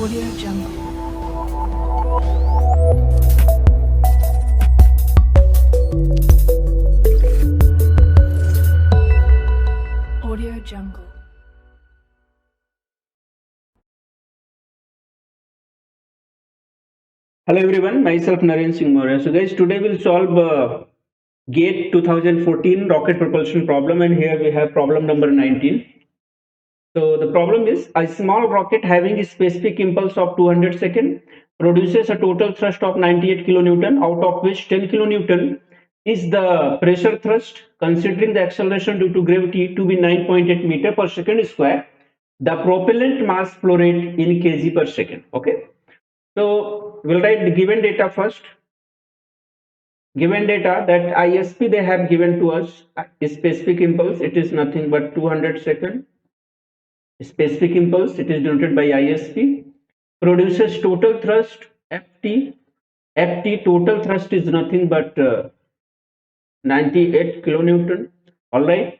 Audio Jungle. Audio Jungle. Hello everyone, myself Naren Singh Maurya. So guys, today we'll solve GATE 2014 rocket propulsion problem, and here we have problem number 19. So the problem is a small rocket having a specific impulse of 200 seconds produces a total thrust of 98 kilonewton, out of which 10 kilonewton is the pressure thrust. Considering the acceleration due to gravity to be 9.8 meter per second square, the propellant mass flow rate in kg per second. Okay. So we'll write the given data first. Given data that ISP they have given to us a specific impulse, it is nothing but 200 second. Specific impulse, it is denoted by ISP. Produces total thrust FT. FT total thrust is nothing but 98 kilonewton. All right.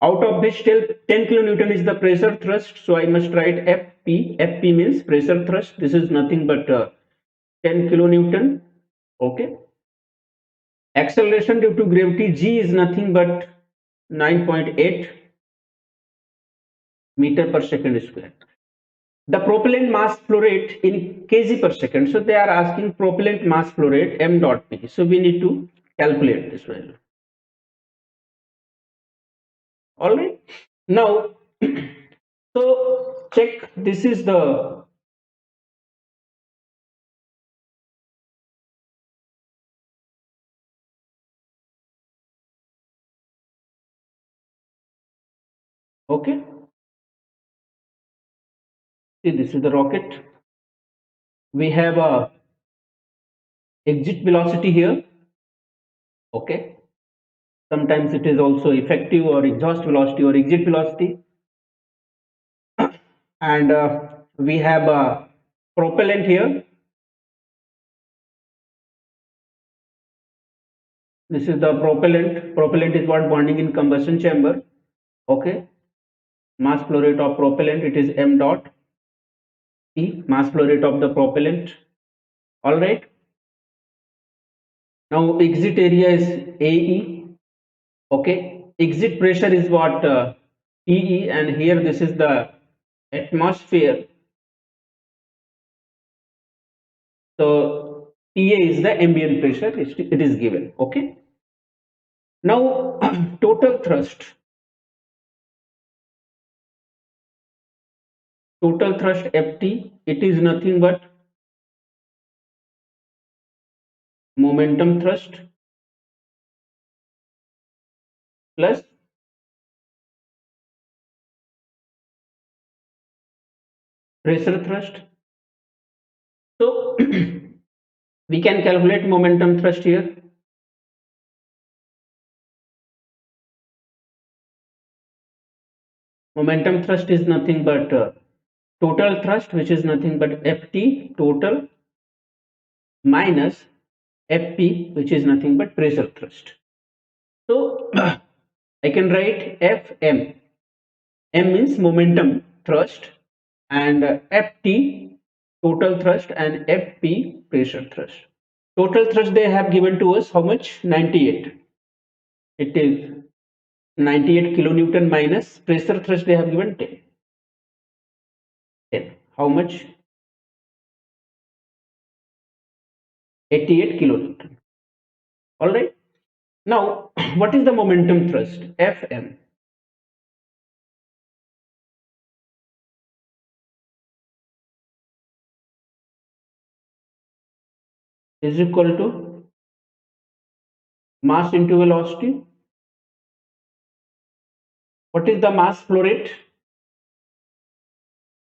Out of which 10 kilonewton is the pressure thrust. So I must write FP. FP means pressure thrust. This is nothing but 10 kilonewton. Okay. Acceleration due to gravity g is nothing but 9.8 meter per second square. The propellant mass flow rate in kg per second. So they are asking propellant mass flow rate m dot p. So we need to calculate this value. All right. Now, so check. This is the okay. See, this is the rocket. We have a exit velocity here. Okay. Sometimes it is also effective or exhaust velocity or exit velocity. And we have a propellant here. This is the propellant. Propellant is what burning in combustion chamber. Okay. Mass flow rate of propellant, it is m dot p, mass flow rate of the propellant. All right. Now exit area is AE. Okay. Exit pressure is what EE, and here this is the atmosphere. So TA is the ambient pressure. It is given. Okay. Now total thrust. Total thrust Ft, it is nothing but momentum thrust plus pressure thrust. So we can calculate momentum thrust here. Momentum thrust is nothing but total thrust, which is nothing but Ft total minus Fp, which is nothing but pressure thrust. So I can write Fm. M means momentum thrust, and Ft total thrust, and Fp pressure thrust. Total thrust they have given to us how much? 98. It is 98 kilonewton minus pressure thrust they have given 10. 10. How much? 88 kilonewton. All right. Now, what is the momentum thrust? Fm. Is equal to mass into velocity. What is the mass flow rate?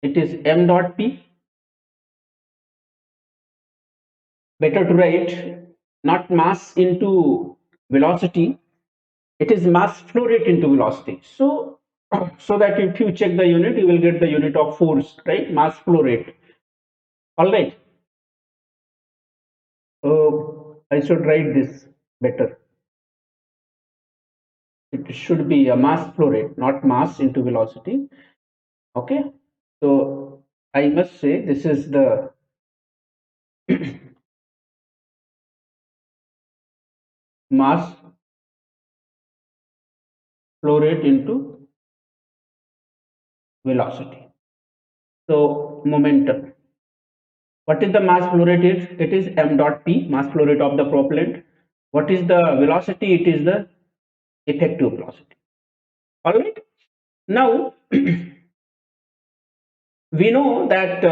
It is m dot p. Better to write not mass into velocity. It is mass flow rate into velocity. So, so that if you check the unit, you will get the unit of force, right? Mass flow rate. All right. So I should write this better. It should be a mass flow rate, not mass into velocity. Okay. So I must say this is the mass flow rate into velocity. So momentum. What is the mass flow rate? It is m dot p, mass flow rate of the propellant. What is the velocity? It is the effective velocity. All right. Now we know that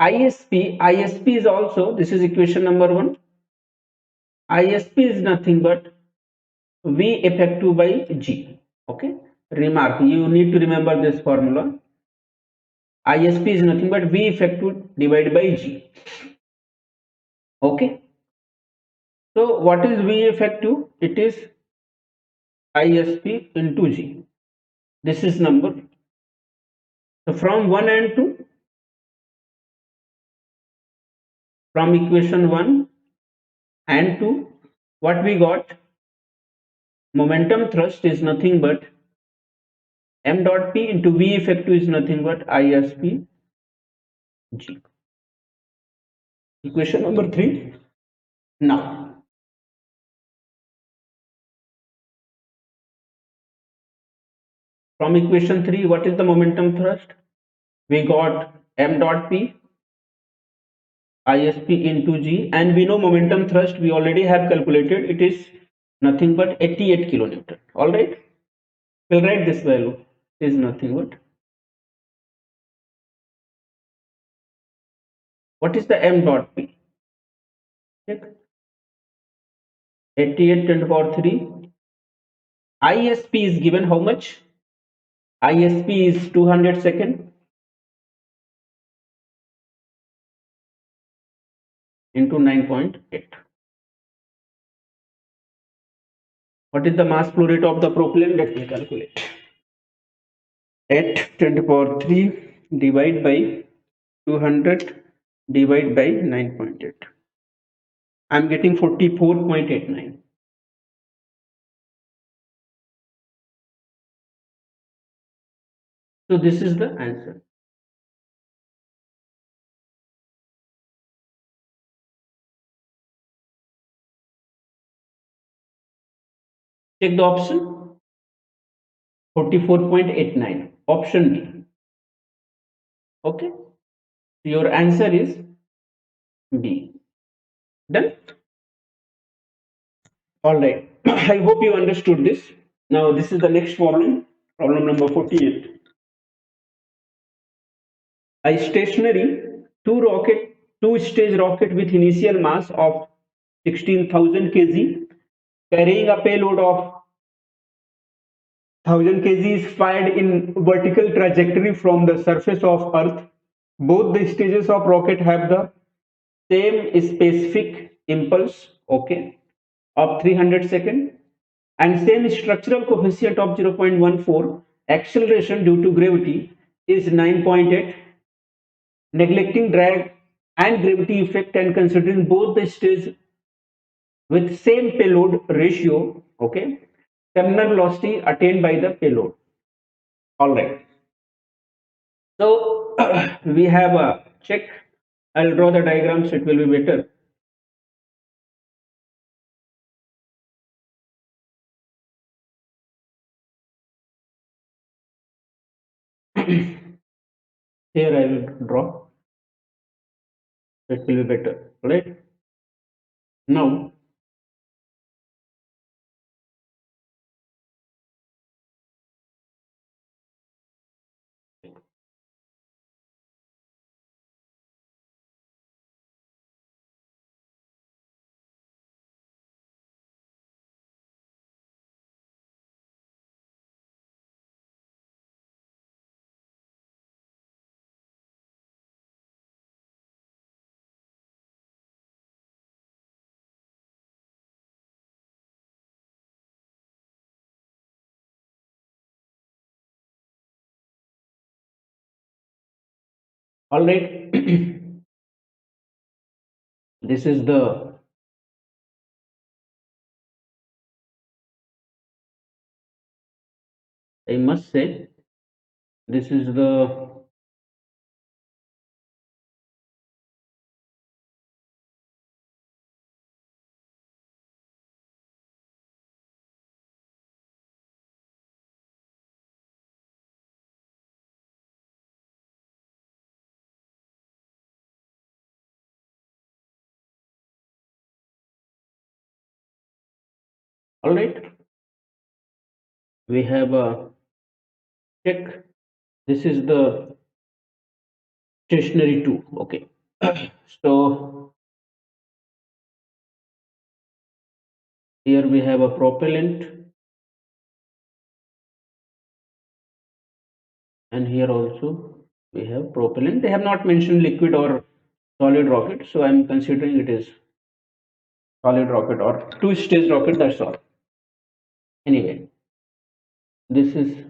ISP is also, this is equation number one. ISP is nothing but V effective by G. Okay. Remark, you need to remember this formula. ISP is nothing but V effective divided by G. Okay. So what is V effective? It is ISP into G. This is number. So from 1 and 2, from equation 1 and 2, what we got? Momentum thrust is nothing but m dot p into V effective is nothing but ISP G. Equation number 3. Now, from equation 3, what is the momentum thrust? We got m dot p ISP into G, and we know momentum thrust we already have calculated. It is nothing but 88 kilonewton. All right. We'll write this value is nothing but, what is the m dot p? Check. 88 10 to the power 3. ISP is given how much? ISP is 200 second into 9.8. What is the mass flow rate of the propellant? Let me calculate. 8 10 to the power 3 divide by 200 divide by 9.8. I'm getting 44.89. So this is the answer. Check the option. 44.89. Option D. Okay. Your answer is B. Done. All right. I hope you understood this. Now this is the next problem. Problem number 48. A stationary two-stage rocket with initial mass of 16,000 kg carrying a payload of 1,000 kg is fired in vertical trajectory from the surface of Earth. Both the stages of rocket have the same specific impulse, okay, of 300 second, and same structural coefficient of 0.14. Acceleration due to gravity is 9.8. Neglecting drag and gravity effect and considering both the stages with same payload ratio, okay, terminal velocity attained by the payload. All right. So we have a check. I'll draw the diagrams. It will be better. Here I will draw. It will be better. All right. Now all right. This is the, I must say, this is the All right, we have a check. This is the stationary 2. Okay. So here we have a propellant, and here also we have propellant. They have not mentioned liquid or solid rocket, so I'm considering it is solid rocket or two-stage rocket. That's all. Anyway, this is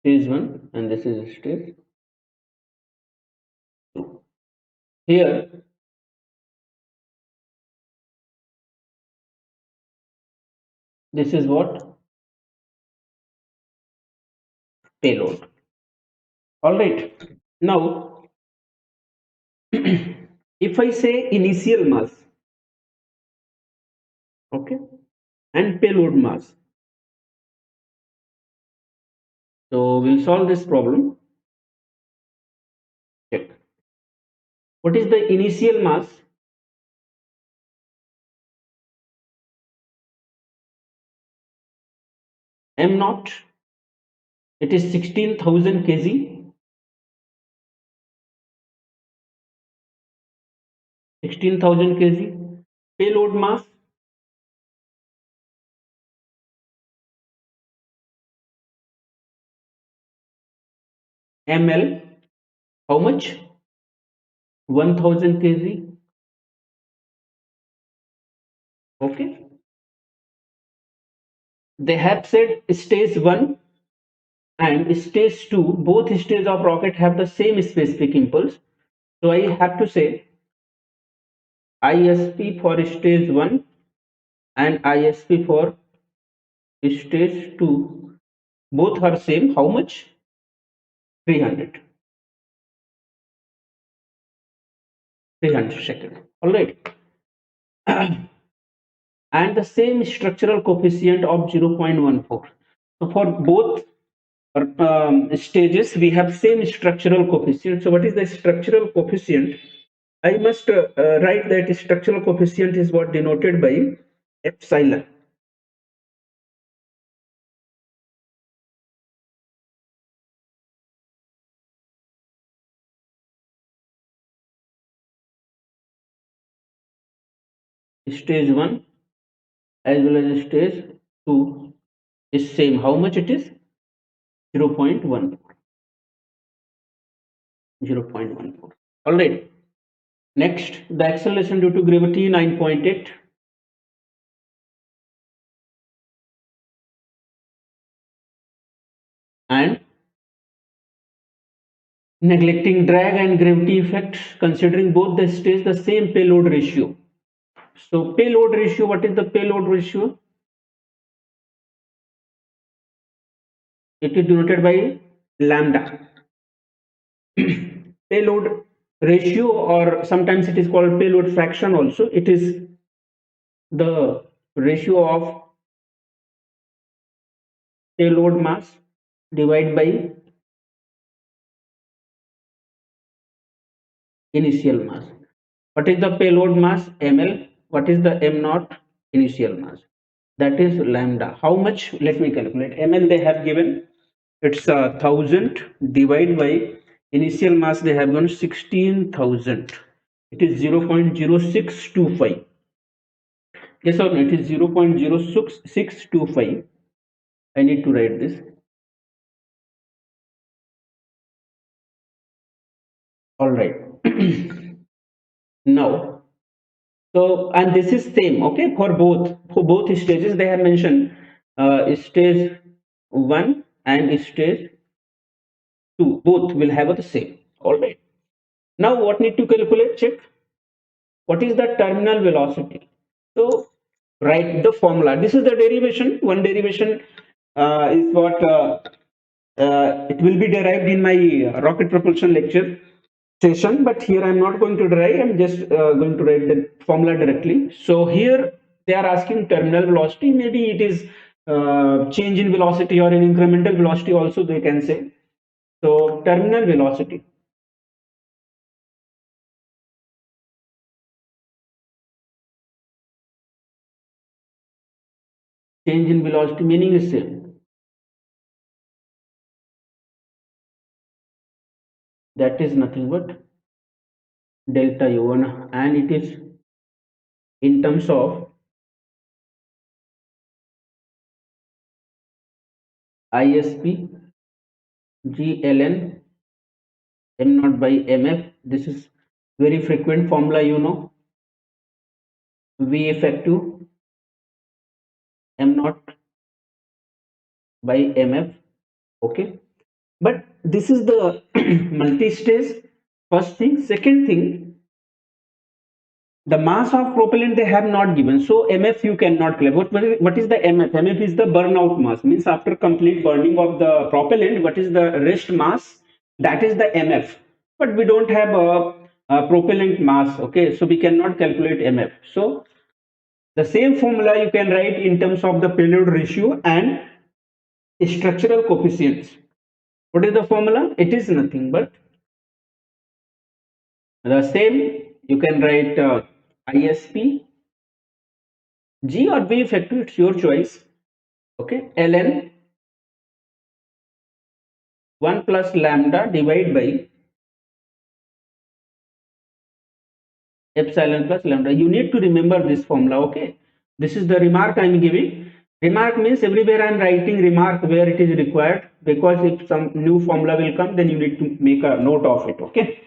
stage 1 and this is stage 2. Here, this is what? Payload. All right. Now, if I say initial mass, okay, and payload mass, so we'll solve this problem. Check. What is the initial mass? M naught. It is 16,000 kg. 16,000 kg. Payload mass, ml. How much? 1,000 kg. Okay. They have said stage 1 and stage 2, both stages of rocket have the same specific impulse. So I have to say ISP for stage 1 and ISP for stage 2, both are same. How much? 300. 300 second. All right. And the same structural coefficient of 0.14. So for both stages, we have same structural coefficient. So what is the structural coefficient? I must write that structural coefficient is what denoted by epsilon. Stage 1 as well as stage 2 is same. How much it is? 0.14. 0.14. All right. Next, the acceleration due to gravity 9.8. And neglecting drag and gravity effects, considering both the stages the same payload ratio. So payload ratio, what is the payload ratio? It is denoted by lambda. Payload ratio, or sometimes it is called payload fraction also. It is the ratio of payload mass divided by initial mass. What is the payload mass? Ml. What is the m naught? Initial mass. That is lambda. How much? Let me calculate. Ml they have given, it's 1,000 divided by initial mass they have given 16,000. It is 0.0625. Yes or no? It is 0.0625. I need to write this. All right. Now, so and this is same. Okay, for both stages they have mentioned stage 1 and stage 2 both will have the same. All right. Now what need to calculate? Check. What is the terminal velocity? So write the formula. This is the derivation. One derivation is what it will be derived in my rocket propulsion lecture session, but here I'm not going to derive. I'm just going to write the formula directly. So here they are asking terminal velocity. Maybe it is change in velocity or an incremental velocity also they can say. So terminal velocity. Change in velocity meaning is same. That is nothing but delta u1, and it is in terms of ISP GLN m naught by mf. This is very frequent formula, you know. V effective m naught by mf. Okay, but this is the multi-stage first thing. Second thing, the mass of propellant they have not given, so mf you cannot claim. What is the mf? Mf is the burnout mass, means after complete burning of the propellant, what is the rest mass? That is the mf. But we don't have a propellant mass, okay, so we cannot calculate mf. So the same formula you can write in terms of the payload ratio and structural coefficients. What is the formula? It is nothing but the same. You can write ISP G or B effective, it's your choice. Okay, ln 1 plus lambda divided by epsilon plus lambda. You need to remember this formula. Okay, this is the remark I am giving. Remark means everywhere I am writing remark where it is required, because if some new formula will come, then you need to make a note of it. Okay,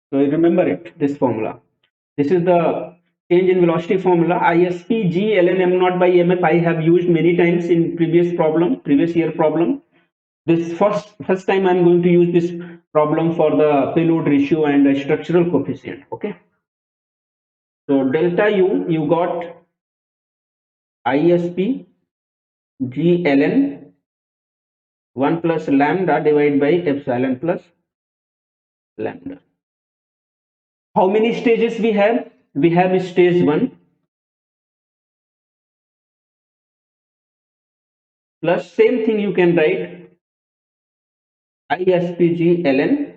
so remember it, this formula. This is the change in velocity formula. ISP G ln m naught by mf I have used many times in previous year problem. This first time I'm going to use this problem for the payload ratio and the structural coefficient. Okay, so delta u, you got ISP G ln 1 plus lambda divided by epsilon plus lambda. How many stages we have? We have stage 1 plus same thing you can write ISP G ln,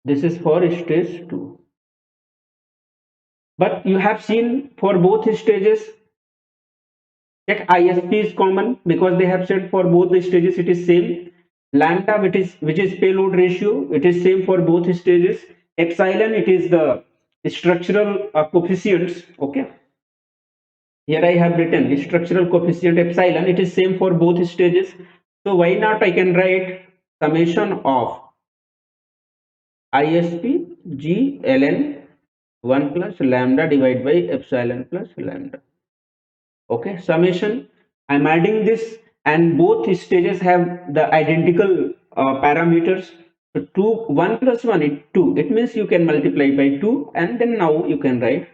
this is for stage 2. But you have seen for both stages, check ISP is common because they have said for both the stages it is same. Lambda, which is payload ratio, it is same for both stages. Epsilon, it is the structural coefficients. Okay, here I have written structural coefficient epsilon, it is same for both stages. So why not I can write summation of ISP G ln 1 plus lambda divided by epsilon plus lambda. Okay, summation, I'm adding this, and both stages have the identical parameters. So 2 1 plus 1 is 2, it means you can multiply by 2, and then now you can write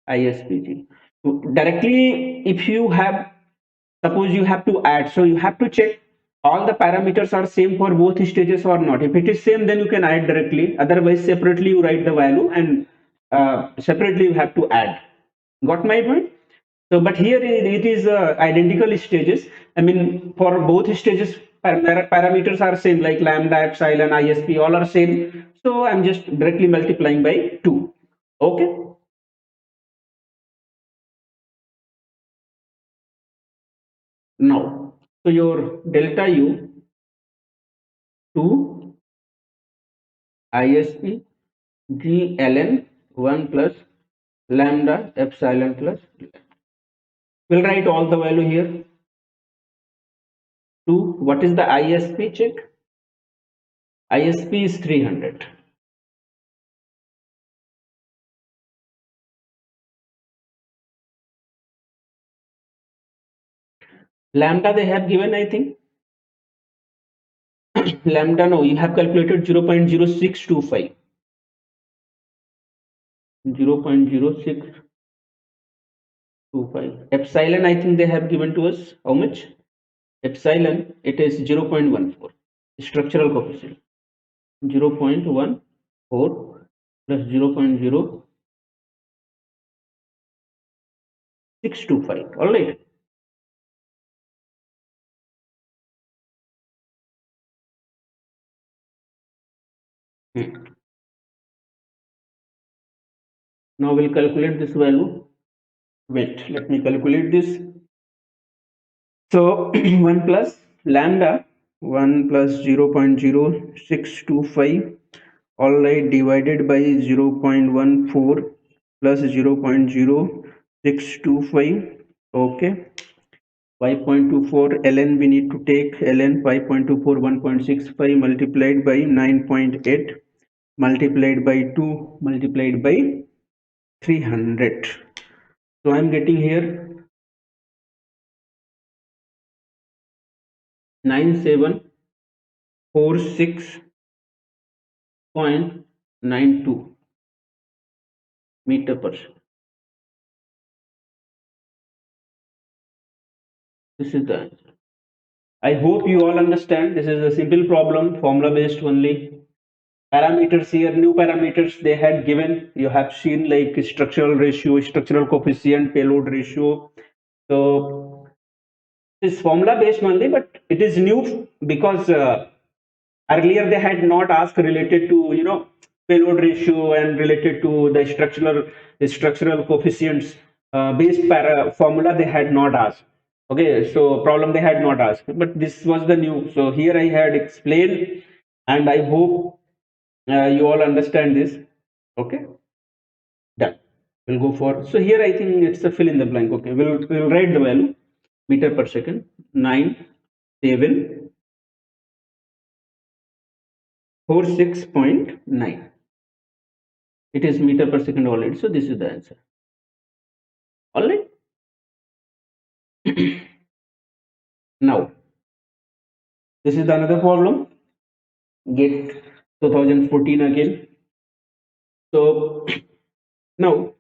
ISPG. So directly, if you have, suppose you have to add, so you have to check all the parameters are same for both stages or not. If it is same, then you can add directly, otherwise separately you write the value, and separately you have to add. Got my point? So, but here it is identical stages. I mean, for both stages, parameters are same, like lambda, epsilon, ISP, all are same. So, I'm just directly multiplying by 2. Okay. Now, so your delta U 2 ISP G ln 1 plus lambda epsilon plus. We'll write all the value here. 2. What is the ISP? Check. ISP is 300. Lambda they have given, I think. Lambda, no, you have calculated 0.0625. 0.0625. Epsilon, I think they have given to us how much? Epsilon, it is 0.14. Structural coefficient 0.14 plus 0.0625. All right. Hmm. Now we'll calculate this value. Wait, let me calculate this. So 1 plus lambda 1 plus 0.0625, all right, divided by 0.14 plus 0.0625. Okay, 5.24 ln we need to take. Ln 5.24 1.65 multiplied by 9.8 multiplied by 2 multiplied by 300. So I'm getting here 9746.92 meter per second. This is the answer. I hope you all understand. This is a simple problem, formula based only. Parameters here, new parameters they had given. You have seen like structural ratio, structural coefficient, payload ratio. So this formula based only, but it is new because earlier they had not asked related to payload ratio and related to the structural coefficients based formula they had not asked. Okay, so problem they had not asked, but this was the new. So here I had explained, and I hope you all understand this. Okay, done. We'll go for, so here I think it's a fill in the blank. Okay, we'll write the value meter per second 9746.9. It is meter per second already, so this is the answer. All right. Now this is the another problem. Get 2014 again. So now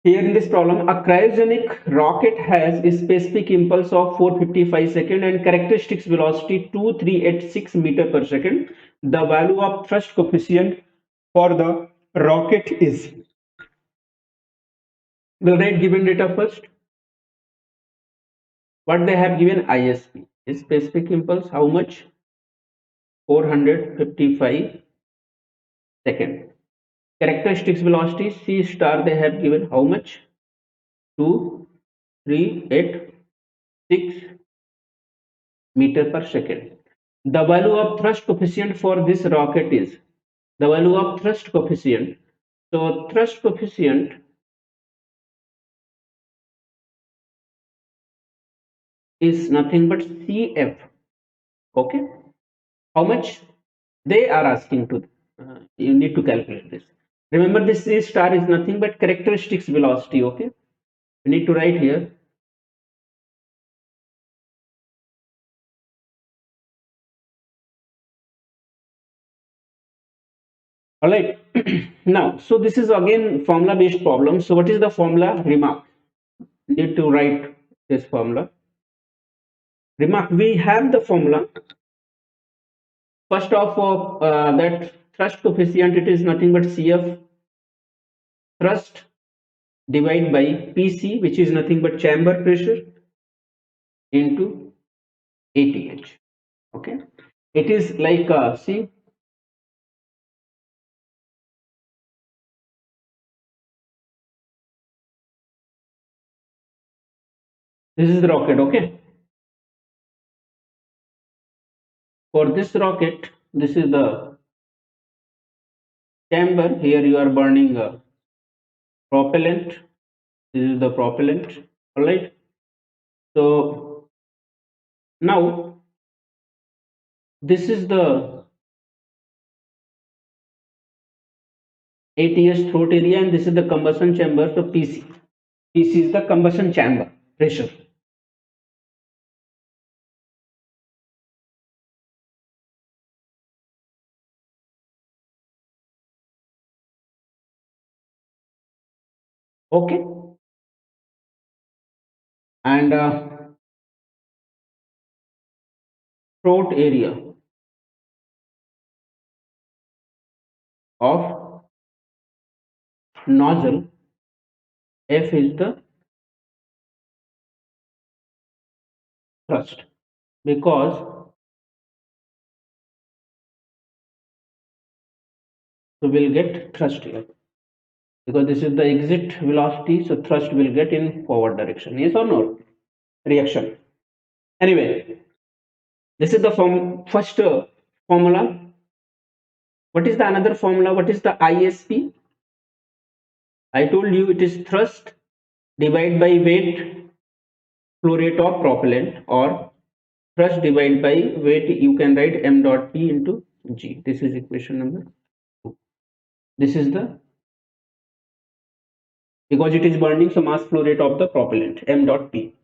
here in this problem, a cryogenic rocket has a specific impulse of 455 second and characteristics velocity 2386 meter per second. The value of thrust coefficient for the rocket is. We'll write given data first. What they have given, ISP is specific impulse, how much? 455 second. Characteristics velocity C star they have given how much? 2386 meter per second. The value of thrust coefficient for this rocket is, the value of thrust coefficient. So thrust coefficient is nothing but CF. Okay, how much they are asking to, you need to calculate this. Remember, this C star is nothing but characteristics velocity. Okay, you need to write here. All right. Now, so this is again formula based problem. So what is the formula? Remark. Need to write this formula. Remark. We have the formula. First off, of that thrust coefficient, it is nothing but CF thrust divided by PC, which is nothing but chamber pressure into ATH. Okay. It is like see. This is the rocket. Okay. For this rocket, this is the chamber. Here you are burning propellant. This is the propellant. All right. So now this is the ATS throat area and this is the combustion chamber. So PC. PC is the combustion chamber pressure. Okay. And throat area of nozzle F is the thrust because we will get thrust here. because this is the exit velocity, so thrust will get in forward direction. Yes or no? Reaction. Anyway, this is the first formula. What is the another formula? What is the ISP? I told you it is thrust divided by weight flow rate of propellant, or thrust divided by weight. You can write m dot p into g. This is equation number 2. This is the, because it is burning, so mass flow rate of the propellant, m dot p.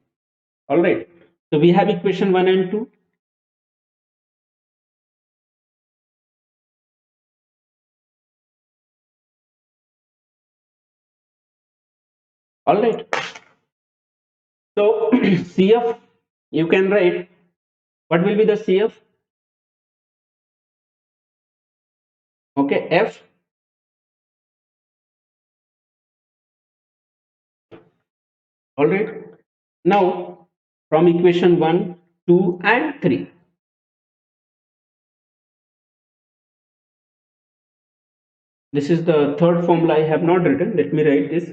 All right. So we have equation 1 and 2. All right. So CF, you can write, what will be the CF? Okay, F. All right. Now from equation 1, 2 and 3. This is the third formula I have not written. Let me write this.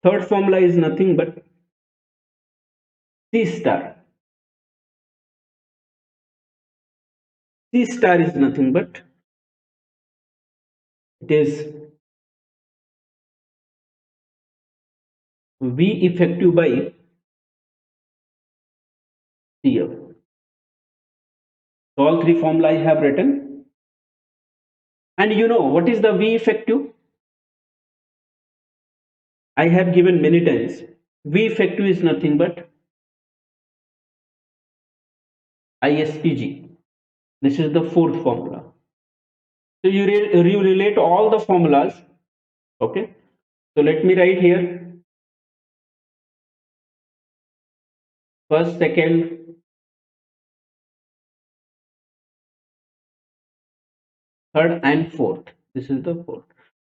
Third formula is nothing but C star. C star is nothing but, it is V effective by CF. So all three formula I have written. And you know what is the V effective? I have given many times. V effective is nothing but ISPG. This is the fourth formula. So you relate all the formulas. Okay. So let me write here first, second, third, and fourth. This is the fourth.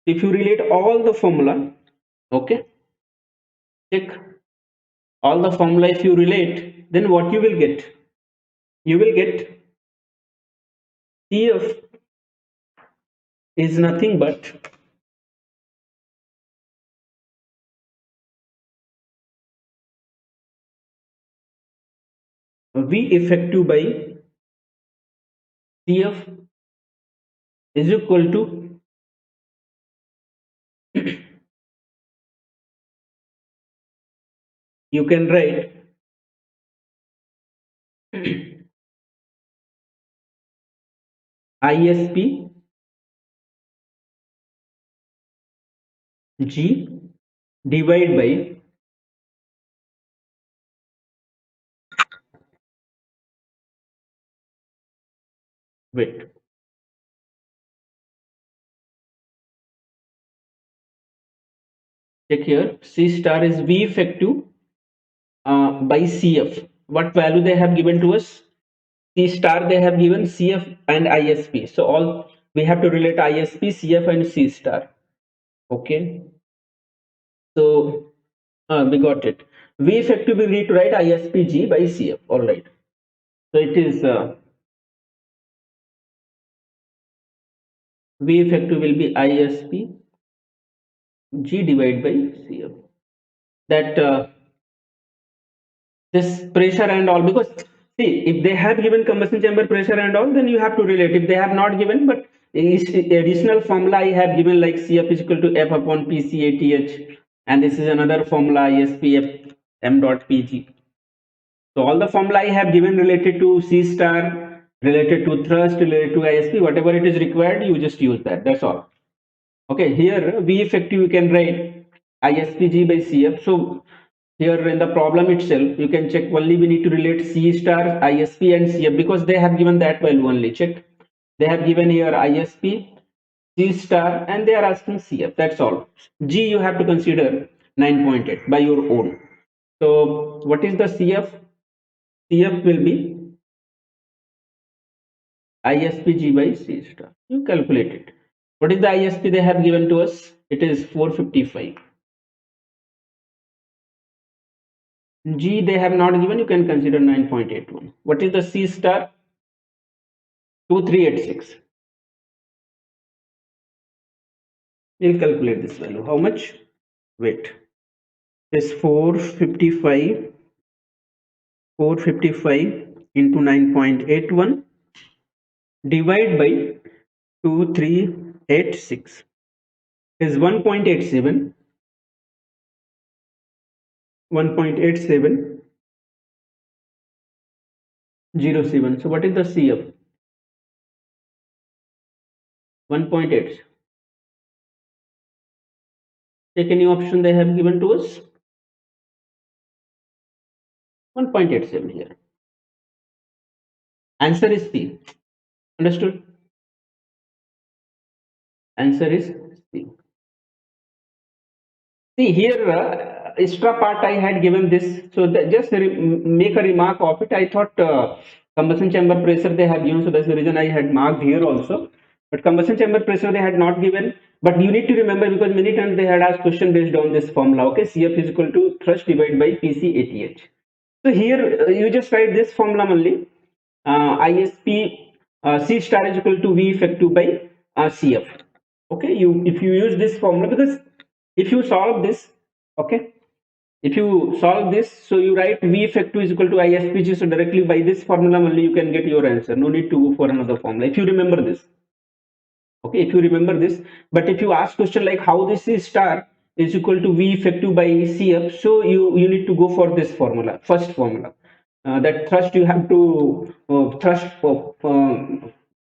If you relate all the formula, okay, check all the formula. If you relate, then what you will get? You will get CF is nothing but V effective by CF is equal to you can write ISP G divided by weight. Check here, C star is V effective by CF. What value they have given to us? C star they have given CF and ISP. So all we have to relate ISP, CF and C star. Okay. So we got it. V effective we need to write ISPG by CF. All right. So it is V effective will be ISP G divided by CF. That this pressure and all, because see, if they have given combustion chamber pressure and all, then you have to relate. If they have not given, but additional formula I have given, like CF is equal to F upon PCATH, and this is another formula ISPF m dot PG. So all the formula I have given related to C star, related to thrust, related to ISP, whatever it is required, you just use that. That's all. Okay, here V effective you can write ISPG by CF. So here in the problem itself, you can check only we need to relate C star, ISP and CF, because they have given that value only. Check. They have given here ISP, C star, and they are asking CF. That's all. G you have to consider 9.8 by your own. So what is the CF? CF will be ISPG by C star. You calculate it. What is the ISP they have given to us? It is 455. G they have not given, you can consider 9.81. What is the C star? 2386. We'll calculate this value. How much? Wait. This 455 into 9.81 divide by 2386 is 1.87. 1.8707. So what is the CF? 1.8. Take any option they have given to us. 1.87 here. Answer is C. Understood? Answer is C. See here, extra part I had given this, so just make a remark of it. I thought combustion chamber pressure they have given, so that's the reason I had marked here also. But combustion chamber pressure they had not given. But you need to remember, because many times they had asked question based on this formula. Okay, CF is equal to thrust divided by PC ATH. So here you just write this formula only. ISP C star is equal to V effective by CF. Okay, if you use this formula, because if you solve this, okay, if you solve this, so you write V effective is equal to ISPG, so directly by this formula only you can get your answer. No need to go for another formula if you remember this. Okay, if you remember this. But if you ask question like how this is star is equal to V effective by CF, so you need to go for this formula, first formula. That thrust you have to thrust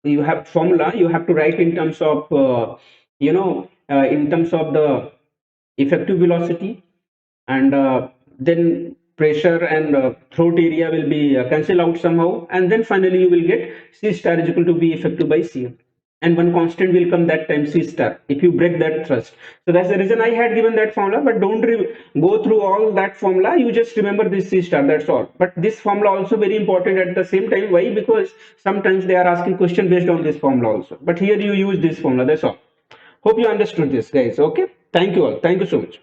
you have formula you have to write in terms of in terms of the effective velocity, and then pressure and throat area will be cancelled out somehow, and then finally you will get C star is equal to V effective by CF, and one constant will come that time C star if you break that thrust. So that's the reason I had given that formula, but don't go through all that formula. You just remember this C star, that's all. But this formula also very important at the same time. Why? Because sometimes they are asking question based on this formula also, but here you use this formula, that's all. Hope you understood this, guys. Okay, thank you all, thank you so much.